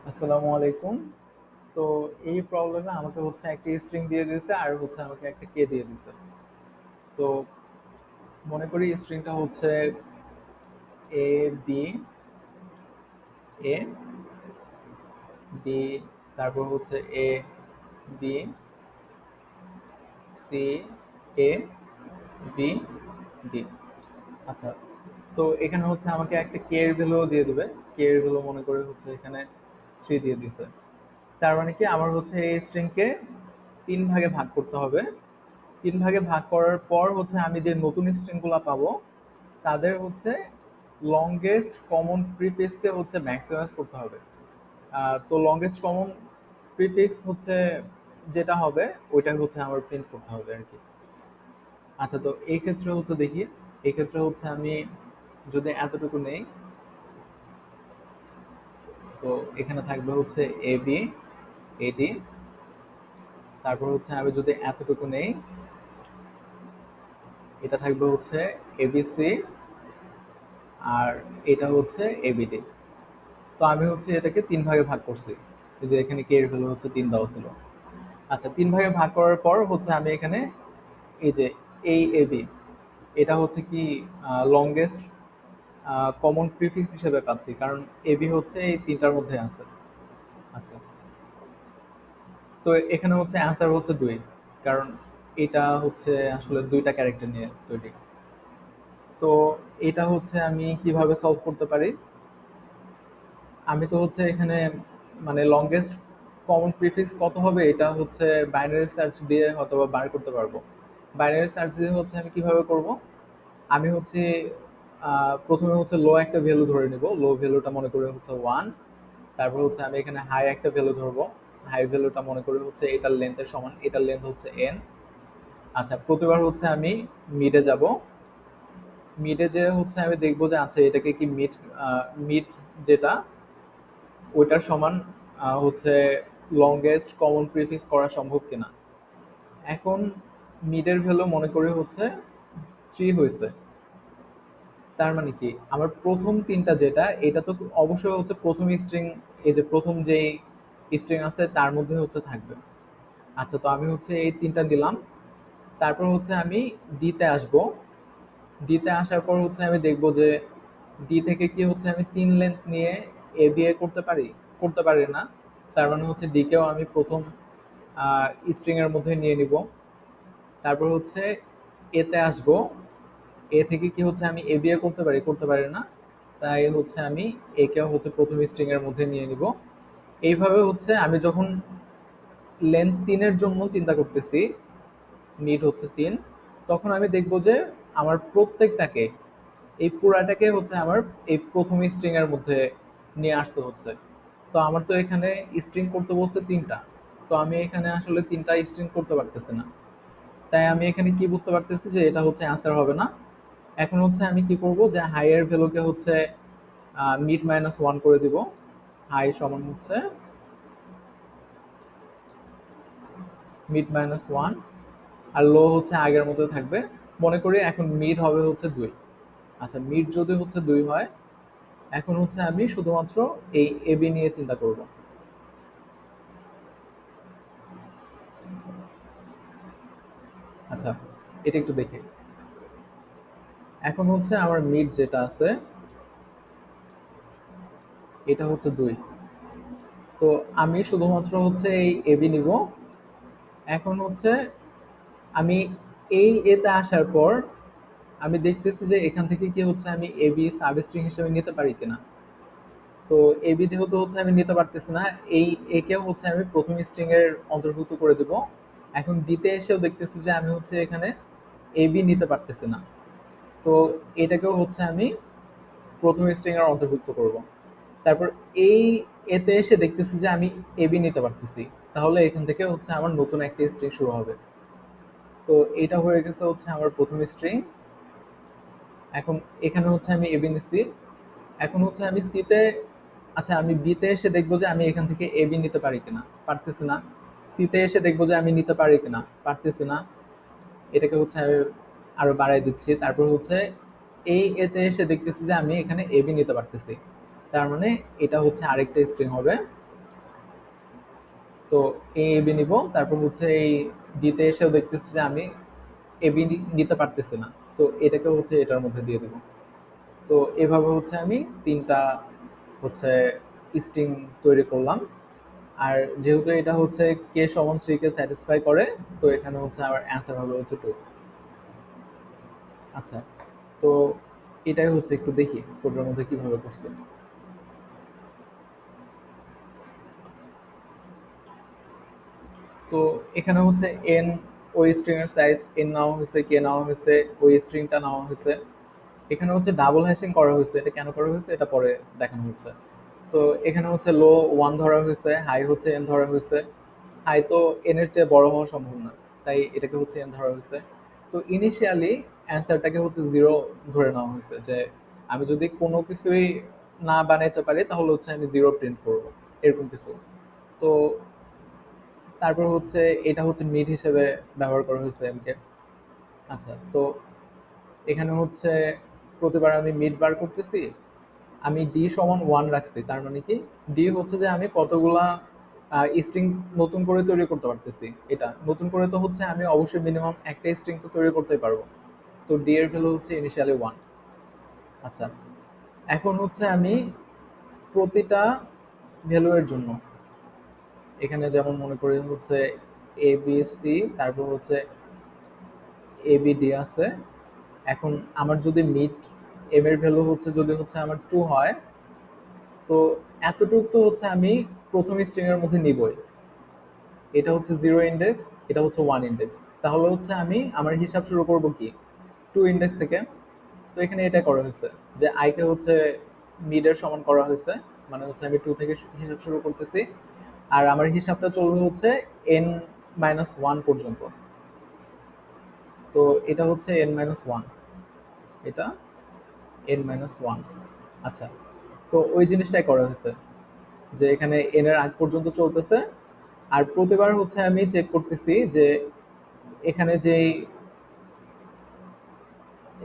আসসালামু আলাইকুম। তো এই প্রবলেমে আমাকে হচ্ছে একটা স্ট্রিং দিয়ে দিয়েছে আর হচ্ছে আমাকে একটা কে দিয়ে দিয়েছে। তো মনে করি স্ট্রিংটা হচ্ছে এ বি এ বি, তারপর হচ্ছে A B C A B D. আচ্ছা, তো এখানে হচ্ছে আমাকে একটা কে এর ভ্যালু দিয়ে দিবে। কে এর ভ্যালু মনে করে হচ্ছে এখানে 3 দিয়ে দিছে। তার মানে কি আমার হচ্ছে এই স্ট্রিংকে 3 ভাগে ভাগ করতে হবে। 3 ভাগে ভাগ করার পর হচ্ছে আমি যে নতুন স্ট্রিংগুলো পাবো তাদের হচ্ছে লংগেস্ট কমন প্রিফিক্সকে হচ্ছে ম্যাক্সিমাইজ করতে হবে। তো লংগেস্ট কমন প্রিফিক্স হচ্ছে যেটা হবে ওইটা হচ্ছে আমার প্রিন্ট করতে হবে আর কি। আচ্ছা, তো এই ক্ষেত্রে হচ্ছে দেখি, এই ক্ষেত্রে হচ্ছে আমি যদি এতটুকু নেই, তো এখানে থাকবে হচ্ছে এ বি এডি। তারপর হচ্ছে আমি যদি এতটুকু নেই, এটা থাকবে হচ্ছে এবিসি আর এটা হচ্ছে এবিডি। তো আমি হচ্ছে এটাকে 3 ভাগে ভাগ করছি। এই যে এখানে কে এর ভ্যালু হচ্ছে 3 দেওয়া ছিল। আচ্ছা, 3 ভাগে ভাগ করার পর হচ্ছে আমি এখানে এই যে এই এবি, এটা হচ্ছে কি লংগেস্ট কমন প্রিফিক্স হিসেবে পাচ্ছি, কারণ এবি হচ্ছে এই তিনটার মধ্যে আছে। আচ্ছা, তো এখানে হচ্ছে অ্যান্সার হচ্ছে 2, কারণ এটা হচ্ছে আসলে দুইটা ক্যারেক্টার নিয়ে তৈরি। তো এটা হচ্ছে আমি কিভাবে সলভ করতে পারি? আমি তো হচ্ছে এখানে মানে লংগেস্ট কমন প্রিফিক্স কত হবে এটা হচ্ছে বাইনারি সার্চ দিয়ে হয়তো বা বার করতে পারবো। বাইনারি সার্চ দিয়ে হচ্ছে আমি কিভাবে করব? আমি হচ্ছে প্রথমে হচ্ছে লো একটা ভ্যালু ধরে নিব। লো ভ্যালুটা মনে করে হচ্ছে 1। তারপর হচ্ছে আমি এখানে হাই একটা ভ্যালু ধরবো। হাই ভ্যালুটা মনে করে হচ্ছে এটার লেন্থের সমান, এটার লেন্থ হচ্ছে n। আচ্ছা, প্রতিবার হচ্ছে আমি মিডে যাব। মিডে যে হচ্ছে আমি দেখবো যে আচ্ছা এটাকে কি মিড, মিড যেটা ওইটার সমান হচ্ছে লংগেস্ট কমন প্রিফিক্স করা সম্ভব কিনা। এখন মিডের ভ্যালু মনে করি হচ্ছে 3 হয়েছে। তার মানে কি আমার প্রথম তিনটা যেটা, এটা তো অবশ্যই হচ্ছে প্রথম স্ট্রিং, এই যে প্রথম যেই স্ট্রিং আছে তার মধ্যে হচ্ছে থাকবে। আচ্ছা, তো আমি হচ্ছে এই তিনটা নিলাম। তারপর হচ্ছে আমি ডিতে আসব। ডিতে আসার পর হচ্ছে আমি দেখব যে ডি থেকে কি হচ্ছে আমি 3 লেন্থ নিয়ে এ বি এ করতে পারি, করতে পারি না। তার মানে হচ্ছে ডিকেও আমি প্রথম স্ট্রিং এর মধ্যে নিয়ে নিব। তারপর হচ্ছে এতে আসব। এ থেকে কি হচ্ছে আমি এ বি এ করতে পারি, করতে পারি না। তাই হচ্ছে আমি একেও হচ্ছে প্রথম স্ট্রিং এর মধ্যে নিয়ে নিব। এইভাবে হচ্ছে আমি যখন লেন্থ 3-এর জন্য চিন্তা করতেছি, নিড হচ্ছে 3, তখন আমি দেখব যে আমার প্রত্যেকটাকে, এই পুরাটাকে হচ্ছে আমার এই প্রথম স্ট্রিং এর মধ্যে নিয়ে আসতে হচ্ছে। তো আমার তো এখানে স্ট্রিং করতে বলছে 3টা, তো আমি এখানে আসলে 3টা স্ট্রিং করতে পারতেছি না। তাই আমি এখানে কি বুঝতে পারতেছি যে এটা হচ্ছে অ্যান্সার হবে না। এখন হচ্ছে আমি কি করব যে হাইয়ের ভ্যালুকে হচ্ছে মিড -1 করে দিব। হাই সমান হচ্ছে মিড -1, আর লো হচ্ছে আগের মতো থাকবে। মনে করি এখন মিড হবে হচ্ছে 2। আচ্ছা, মিড যদি হচ্ছে 2 হয়, এখন হচ্ছে আমি শুধুমাত্র এই এবি নিয়ে চিন্তা করব। আচ্ছা, এটা একটু দেখি। এখন হচ্ছে আমার মিড যেটা আছে এটা হচ্ছে 2। তো আমি শুধুমাত্র হচ্ছে এই এবি নিব। এখন হচ্ছে আমি এই এতে আসার পর আমি দেখতেছি যে এখান থেকে কি হচ্ছে আমি এবি সাব স্ট্রিং হিসেবে নিতে পারি কিনা। তো এবি যেহেতু হচ্ছে আমি নিতে পারতেছি না, এই একেও হচ্ছে আমি প্রথম স্ট্রিং এর অন্তর্ভুক্ত করে দেব। এখন ডিতে এসেও দেখতেছি যে আমি হচ্ছে এখানে এবি নিতে পারতেছি না। তো এটাকেও হচ্ছে আমি প্রথম স্ট্রিং এর অন্তর্ভুক্ত করব। তারপর এই এতে এসে দেখতেছি যে আমি এবি নিতে পারতেছি। তাহলে এখান থেকে হচ্ছে আমার নতুন একটা স্ট্রিং শুরু হবে। তো এটা হয়ে গেছে হচ্ছে আমার প্রথম স্ট্রিং। এখন এখানে হচ্ছে আমি এবি নিছি। এখন হচ্ছে আমি সিতে, আচ্ছা আমি বিতে এসে দেখবো যে আমি এখান থেকে এবি নিতে পারি কিনা, পারতেছি না। সিতে এসে দেখবো যে আমি নিতে পারি কিনা, পারতেছি না। এটাকে হচ্ছে আমি আরো বাড়াই দিচ্ছি। তারপর হচ্ছে এই এতে এসে দেখতেছি যে আমি এখানে এবি নিতে পারতেছি। তার মানে এটা হচ্ছে আরেকটা স্ট্রিং হবে। তো এ বি নিব, তারপর হচ্ছে এই ডিতে এসেও দেখতেছি যে আমি এবি নিতে পারতেছি না, তো এটাকে হচ্ছে এটার মধ্যে দিয়ে দেবো। তো এভাবে হচ্ছে আমি তিনটা হচ্ছে স্ট্রিং তৈরি করলাম। আর যেহেতু এটা হচ্ছে কে সমান 3 কে স্যাটিসফাই করে, তো এখানে হচ্ছে আমার অ্যান্সার হবে হচ্ছে 2। আচ্ছা, তো এটাই হচ্ছে একটু দেখি কোডের মধ্যে কিভাবে করছে। তো এখানে হচ্ছে এন, ওই স্ট্রিং এর সাইজ এন নেওয়া হয়েছে, কে নেওয়া হয়েছে, ওই স্ট্রিংটা নেওয়া হয়েছে। এখানে হচ্ছে ডাবল হ্যাশিং করা হয়েছে, এটা কেন করা হয়েছে এটা পরে দেখানো হচ্ছে। তো এখানে হচ্ছে লো 1 ধরা হয়েছে, হাই হচ্ছে এন ধরা হয়েছে। হাই তো এন এর চেয়ে বড় হওয়া সম্ভব না, তাই এটাকে হচ্ছে এন ধরা হয়েছে। তো ইনিশিয়ালি অ্যান্সারটাকে হচ্ছে 0 ধরে নেওয়া হয়েছে, যে আমি যদি কোনো কিছুই না বানাইতে পারি তাহলে হচ্ছে আমি 0 প্রিন্ট করব, এরকম কিছু। তো তারপর হচ্ছে এটা হচ্ছে মিড হিসেবে ব্যবহার করা হয়েছে এমকে। আচ্ছা, তো এখানে হচ্ছে প্রতিবার আমি মিড বার করতেছি, আমি ডি সমান 1 রাখছি, তার মানে কি ডি হচ্ছে যে আমি কতগুলা স্ট্রিং নতুন করে তৈরি করতে পারতেছি। এটা নতুন করে তো হচ্ছে আমি অবশ্যই মিনিমাম একটা স্ট্রিং তো তৈরি করতেই পারবো। তো ডি এর ভ্যালু হচ্ছে ইনিশিয়ালি 1। আচ্ছা, এখন হচ্ছে আমি প্রতিটা ভ্যালু এর জন্য এখানে যেমন মনে করি হচ্ছে এ বি সি, তারপর হচ্ছে এ বি ডি আছে। এখন আমার যদি মিড এম এর ভ্যালু হচ্ছে যদি হচ্ছে আমার 2 হয়, তো এতটুকু তো হচ্ছে আমি প্রথম স্ট্রিং এর মধ্যে নিবই। এটা হচ্ছে 0 ইন্ডেক্স, এটা হচ্ছে 1 ইন্ডেক্স। তাহলে হচ্ছে আমি আমার হিসাব শুরু করব কি 2 ইন্ডেক্স থেকে। তো এখানে এটা করা হয়েছে যে আই কে হচ্ছে মিড এর সমান করা হয়েছে, মানে হচ্ছে আমি 2 থেকে হিসাব শুরু করতেছি। আর আমার হিসাবটা চলবে হচ্ছে এন মাইনাস ওয়ান পর্যন্ত। তো এটা হচ্ছে এন মাইনাস ওয়ান, এটা এন মাইনাস ওয়ান। আচ্ছা, তো ওই জিনিসটাই করা হয়েছে যে এখানে এন এর আগ পর্যন্ত চলতেছে। আর প্রতিবার হচ্ছে আমি চেক করতেছি যে এখানে যেই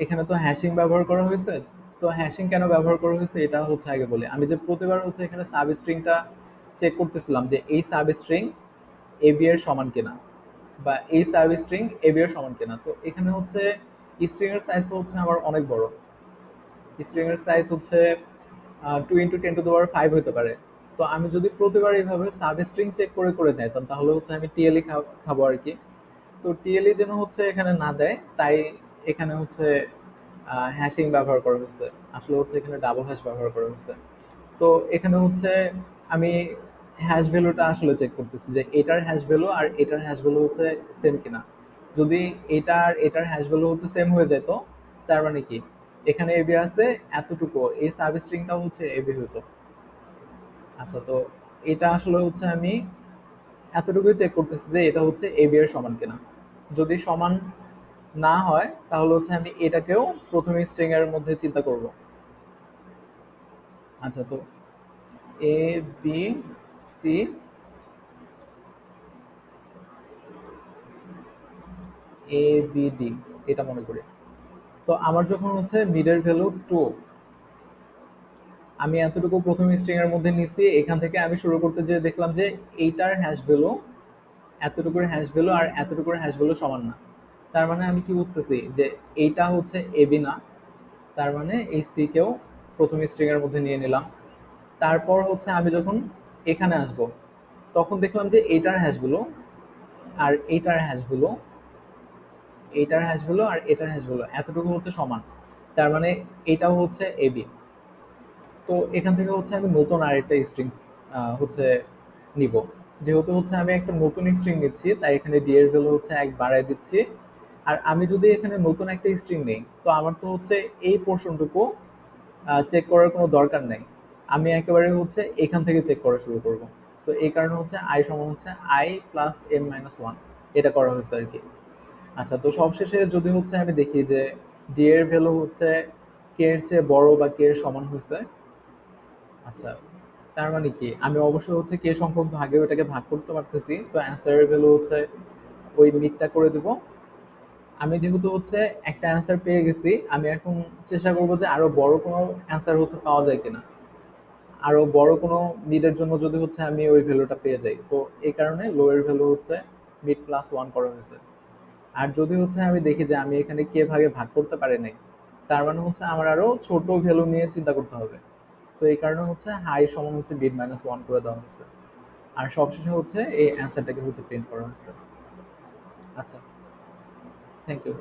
এখানে তো হ্যাশিং ব্যবহার করা হয়েছে। তো হ্যাশিং কেন ব্যবহার করা হয়েছে এটা হচ্ছে আগে বলি। আমি যে প্রতিবার হচ্ছে এখানে সাব স্ট্রিংটা চেক করতেছিলাম যে এই সাব স্ট্রিং এবি এর সমান কিনা, বা এই সাব স্ট্রিং এবি এর সমান কিনা। তো এখানে হচ্ছে স্ট্রিং এর সাইজ তো হচ্ছে আমার অনেক বড়। স্ট্রিং এর সাইজ হচ্ছে 2 × 10⁵ হতে পারে। তো আমি যদি প্রতিবার এইভাবে সাব স্ট্রিং চেক করে করে যাইতাম তাহলে হচ্ছে আমি টিএলই খাবো আর কি। তো টিএলই যেন হচ্ছে এখানে না দেয়, তাই এখানে হচ্ছে হ্যাশিং ব্যবহার করা হয়েছে। আসলে হচ্ছে এখানে ডাবল হ্যাশ ব্যবহার করা হয়েছে। তো এখানে হচ্ছে আমি হ্যাশ ভ্যালুটা আসলে চেক করতেছি যে এটার হ্যাশ ভ্যালু আর এটার হ্যাশ ভ্যালু হচ্ছে সেম কিনা। যদি এটা আর এটার হ্যাশ ভ্যালু হচ্ছে সেম হয়ে যেত, তার মানে কি এখানে এবি আছে এতটুকু, এই সাব স্ট্রিংটাও হচ্ছে এবি হতো। আচ্ছা, তো এটা আসলে হচ্ছে আমি এতটুকুই চেক করতেছি যে এটা হচ্ছে এবি এর সমান কিনা। যদি সমান না হয় তাহলে হচ্ছে আমি এটাকেও প্রথম স্ট্রিং এর মধ্যে চিন্তা করব। আচ্ছা, তো A B C A B D, এটা মনে করি। তো আমার যখন হচ্ছে মিডের ভ্যালু 2, আমি এতটুকু প্রথম স্ট্রিং এর মধ্যে নিচ্ছি। এখান থেকে আমি শুরু করতে যেয়ে দেখলাম যে এইটার হ্যাশ ভ্যালু এতটুকুর হ্যাশ ভ্যালু আর এতটুকুর হ্যাশ ভ্যালু সমান না। তার মানে আমি কি বুঝতেছি যে এইটা হচ্ছে এবি না। তার মানে এই সি কেও প্রথম স্ট্রিং এর মধ্যে নিয়ে নিলাম। তারপর হচ্ছে আমি যখন এখানে আসব, তখন দেখলাম যে এইটার হ্যাশ ভ্যালু আর এইটার হ্যাশ ভ্যালু, এইটার হ্যাশ ভ্যালু আর এটার হ্যাশ ভ্যালু এতটুকু হচ্ছে সমান। তার মানে এটাও হচ্ছে এবি। তো এখান থেকে হচ্ছে আমি নতুন আরেকটা স্ট্রিং হচ্ছে নিব। যেহেতু হচ্ছে আমি একটা নতুন স্ট্রিং নিচ্ছি, তাই এখানে ডি এর ভ্যালু হচ্ছে 1 বাড়ায় দিচ্ছি। আর আমি যদি এখানে নতুন একটা স্ট্রিং নেই, তো আমার তো হচ্ছে এই পোর্শনটুকু চেক করার কোনো দরকার নেই। আমি একেবারে হচ্ছে এখান থেকে চেক করা শুরু করব। তো এই কারণে হচ্ছে আই সমান হচ্ছে I plus M minus one, এটা করা হয়েছে আর কি। আচ্ছা, তো সবশেষে যদি হচ্ছে আমি দেখি যে ডি এর ভ্যালু হচ্ছে কে এর চেয়ে বড় বা কে এর সমান হয়েছে। আচ্ছা, তার মানে কি আমি অবশ্যই হচ্ছে কে সংখ্যক ভাগে ওটাকে ভাগ করতে পারতেছি। তো অ্যান্সারের ভ্যালু হচ্ছে ওই মিডটা করে দিব। আমি যেহেতু হচ্ছে একটা অ্যান্সার পেয়ে গেছি, আমি এখন চেষ্টা করবো যে আরো বড় কোনো অ্যান্সার হচ্ছে পাওয়া যায় কিনা। আরো বড় কোনো মিডের জন্য যদি হচ্ছে আমি ওই ভ্যালুটা পেয়ে যাই, তো এই কারণে লো এর ভ্যালু হচ্ছে মিড প্লাস ওয়ান করা হয়েছে। আর যদি হচ্ছে আমি দেখি যে আমি এখানে কে ভাগে ভাগ করতে পারি নাই, তার মানে হচ্ছে আমার আরো ছোট ভ্যালু নিয়ে চিন্তা করতে হবে। তো এই কারণে হচ্ছে হাই সমান হচ্ছে বিট মাইনাস ওয়ান করে দেওয়া হয়েছে। আর সবশেষে হচ্ছে এই অ্যান্সারটাকে হচ্ছে প্রিন্ট করা হয়েছে। আচ্ছা, থ্যাংক ইউ।